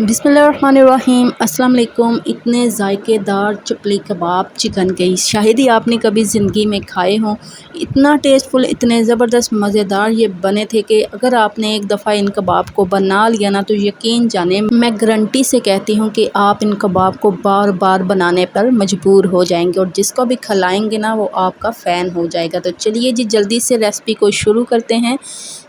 बिस्मिल्लाहिर्रहमानिर्रहीम अस्सलाम वालेकुम। इतने जायकेदार चपली कबाब चिकन के शायद ही आपने कभी ज़िंदगी में खाए हों। इतना टेस्टफुल, इतने ज़बरदस्त मज़ेदार ये बने थे कि अगर आपने एक दफ़ा इन कबाब को बना लिया ना तो यकीन जाने मैं गारंटी से कहती हूँ कि आप इन कबाब को बार बार बनाने पर मजबूर हो जाएंगे और जिसको भी खिलाएंगे ना वो आपका फ़ैन हो जाएगा। तो चलिए जी जल्दी से रेसिपी को शुरू करते हैं।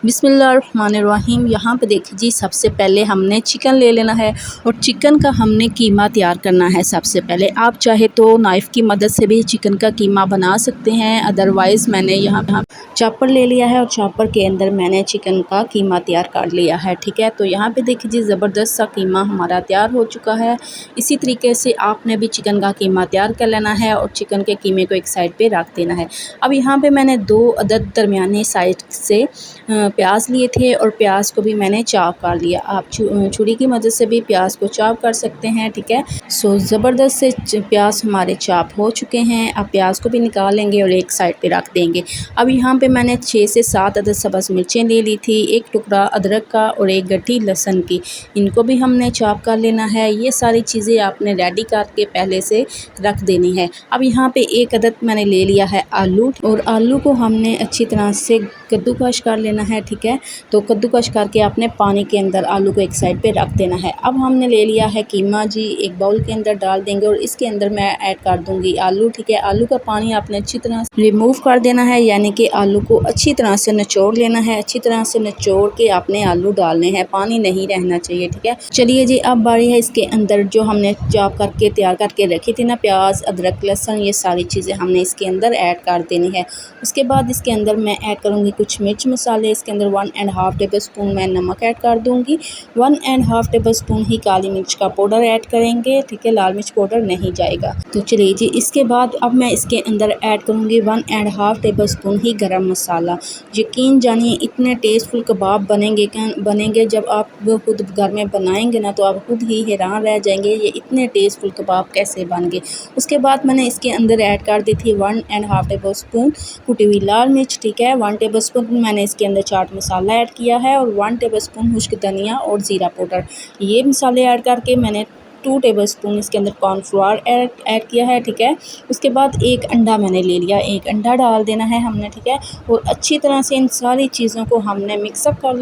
बिस्मिल्लाहिर्रहमानिर्रहीम। यहाँ पे देखिए जी, सबसे पहले हमने चिकन ले लेना है और चिकन का हमने कीमा तैयार करना है। सबसे पहले आप चाहे तो नाइफ़ की मदद से भी चिकन का कीमा बना सकते हैं, अदरवाइज़ मैंने यहाँ चॉपर ले लिया है और चॉपर के अंदर मैंने चिकन का कीमा तैयार कर लिया है। ठीक है, तो यहाँ पे देखिए जी ज़बरदस्त सा कीमा हमारा तैयार हो चुका है। इसी तरीके से आपने भी चिकन का कीमा तैयार कर लेना है और चिकन के कीमे को एक साइड पे रख देना है। अब यहाँ पे मैंने 2 अदद दरमियाने साइज़ से प्याज लिए थे और प्याज को भी मैंने चॉप कर लिया। आप छुरी की मदद से भी प्याज को चॉप कर सकते हैं। ठीक है, सो ज़बरदस्त से प्याज हमारे चॉप हो चुके हैं। अब प्याज को भी निकाल लेंगे और एक साइड पे रख देंगे। अब यहाँ पे मैंने 6 से 7 अदद सब्ज़ मिर्चें ले ली थी, एक टुकड़ा अदरक का और एक गड्डी लहसुन की, इनको भी हमने चॉप कर लेना है। ये सारी चीज़ें आपने रेडी करके पहले से रख देनी है। अब यहाँ पे एक अदद मैंने ले लिया है आलू और आलू को हमने अच्छी तरह से कद्दूकश कर लेना है। ठीक है, तो कद्दूकश करके आपने पानी के अंदर आलू को एक साइड पे रख देना है। अब हमने ले लिया है कीमा जी, एक बाउल के अंदर डाल देंगे और इसके अंदर मैं ऐड कर दूंगी आलू। ठीक है, आलू का पानी आपने अच्छी तरह से रिमूव कर देना है, यानी कि आलू को अच्छी तरह से निचोड़ लेना है। अच्छी तरह से निचोड़ के आपने आलू डालने हैं, पानी नहीं रहना चाहिए। ठीक है, चलिए जी अब बारी है इसके अंदर जो हमने चॉप करके तैयार करके रखी थी ना, प्याज अदरक लहसुन, ये सारी चीज़ें हमने इसके अंदर ऐड कर देनी है। उसके बाद इसके अंदर मैं ऐड करूँगी कुछ मिर्च मसाले। इसके अंदर 1.5 टेबल स्पून मैं नमक ऐड कर दूँगी, 1.5 टेबल स्पून ही काली मिर्च का पाउडर ऐड करेंगे। ठीक है, लाल मिर्च पाउडर नहीं जाएगा। तो चलिए जी इसके बाद अब मैं इसके अंदर ऐड करूँगी 1.5 टेबल स्पून ही गरम मसाला। यकीन जानिए इतने टेस्टफुल कबाब बनेंगे जब आप वो खुद घर में बनाएंगे ना तो आप खुद ही हैरान रह जाएंगे ये इतने टेस्टफुल कबाब कैसे बन गए। उसके बाद मैंने इसके अंदर ऐड कर दी थी 1.5 टेबल स्पून कुटी हुई लाल मिर्च। ठीक है, 1 टेबल स्पून मैंने इसके अंदर चाट मसाला ऐड किया है और 1 टेबल स्पून खुश्क धनिया और ज़ीरा पाउडर, ये मसाले ऐड करके मैंने 2 टेबल स्पून इसके अंदर कॉर्नफ्लोर ऐड किया है। ठीक है, उसके बाद एक अंडा मैंने ले लिया, एक अंडा डाल देना है हमने। ठीक है, और अच्छी तरह से इन सारी चीज़ों को हमने मिक्स कर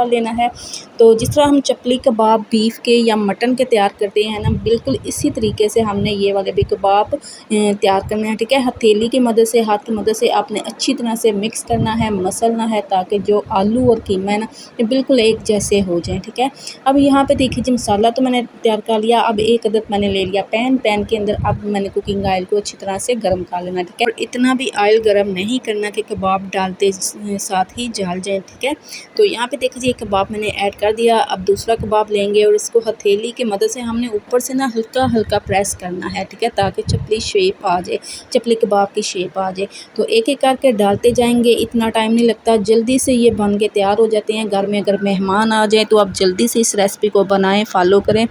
लेना है। तो जिस तरह हम चपली कबाब बीफ के या मटन के तैयार करते हैं ना, बिल्कुल इसी तरीके से हमने ये वाले भी कबाब तैयार करने हैं। ठीक है, हथेली की मदद से, हाथ की मदद से आपने अच्छी तरह से मिक्स करना है, मसलना है, ताकि जो आलू और कीमा है ना ये बिल्कुल एक जैसे हो जाएं। ठीक है, अब यहाँ पे देखिए जी मसाला तो मैंने तैयार कर लिया। अब एक अदद मैंने ले लिया पैन के अंदर अब मैंने कुकिंग ऑयल को अच्छी तरह से गर्म कर लेना। ठीक है, और इतना भी ऑयल गर्म नहीं करना कि कबाब डालते साथ ही जल जाए। ठीक है, तो यहाँ पे देखिए जी एक कबाब मैंने ऐड कर दिया। अब दूसरा कबाब लेंगे और इसको हथेली की मदद से हमने ऊपर से ना हल्का हल्का प्रेस करना है। ठीक है, ताकि चपली शेप आ जाए, चपली कबाब की शेप आ जाए। तो एक एक करके डालते जाएंगे, इतना टाइम नहीं लगता, जल्दी से ये बन के तैयार हो जाते हैं। घर में अगर मेहमान आ जाए तो आप जल्दी से इस रेसिपी को बनाएं, फॉलो करें।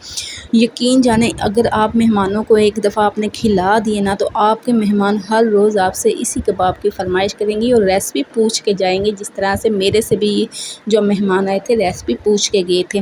यकीन जाने अगर आप मेहमानों को एक दफ़ा आपने खिला दिए ना तो आपके मेहमान हर रोज़ आपसे इसी कबाब की फरमाइश करेंगी और रेसिपी पूछ के जाएंगे। जिस तरह से मेरे से भी जो मेहमान आए थे रेसिपी पूछ के गए थे।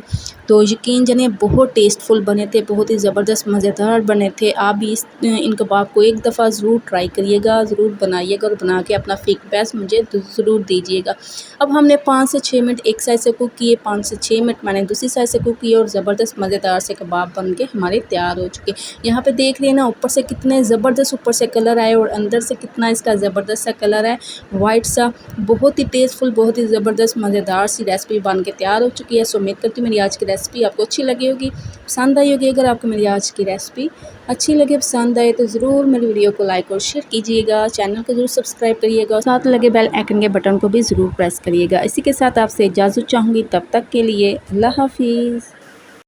तो यकीन जानिए बहुत टेस्टफुल बने थे, बहुत ही ज़बरदस्त मज़ेदार बने थे। आप भी इन कबाब को एक दफ़ा ज़रूर ट्राई करिएगा, ज़रूर बनाइएगा और बना के अपना फीडबैक मुझे ज़रूर दीजिएगा। अब हमने 5 से 6 मिनट एक साइड से कुक किए, 5 से 6 मिनट मैंने दूसरी साइड से कुक किए और ज़बरदस्त मज़ेदार से कबाब बन के हमारे तैयार हो चुके। यहाँ पे देख रहे ना ऊपर से कितने ज़बरदस्त ऊपर से कलर आए और अंदर से कितना इसका ज़बरदस्त सा कलर है, वाइट सा। बहुत ही टेस्टफुल, बहुत ही ज़बरदस्त मज़ेदार सी रेसिपी बन के तैयार हो चुकी है। सो उम्मीद करती हूँ मेरी आज की रेसिपी आपको अच्छी लगी होगी, पसंद आई होगी। अगर आपको मेरी आज की रेसिपी अच्छी लगे, पसंद आए तो ज़रूर मेरी वीडियो को लाइक और शेयर कीजिएगा, चैनल को ज़रूर सब्सक्राइब करिएगा, साथ लगे बेल आइकन के बटन को भी ज़रूर प्रेस करिएगा। इसी के साथ आपसे इजाज़त चाहूँगी, तब तक के लिए अल्लाह हाफिज़।